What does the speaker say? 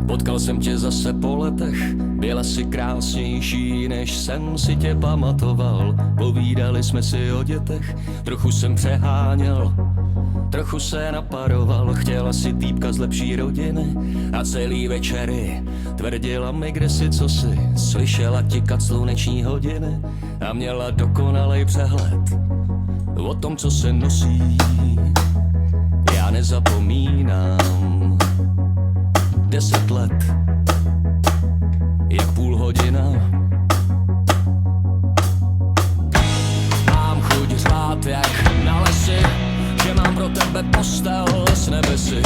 Potkal jsem tě zase po letech, byla si krásnější, než jsem si tě pamatoval. Povídali jsme si o dětech, trochu jsem přeháněl, trochu se naparoval. Chtěla si týpka z lepší rodiny a celý večery tvrdila mi kdesi cosi. Slyšela tikat sluneční hodiny a měla dokonalej přehled o tom, co se nosí. Já nezapomínám 10 let, jak půl hodina. Mám chuť řvát jak na lesi, že mám pro tebe postel s nebesy.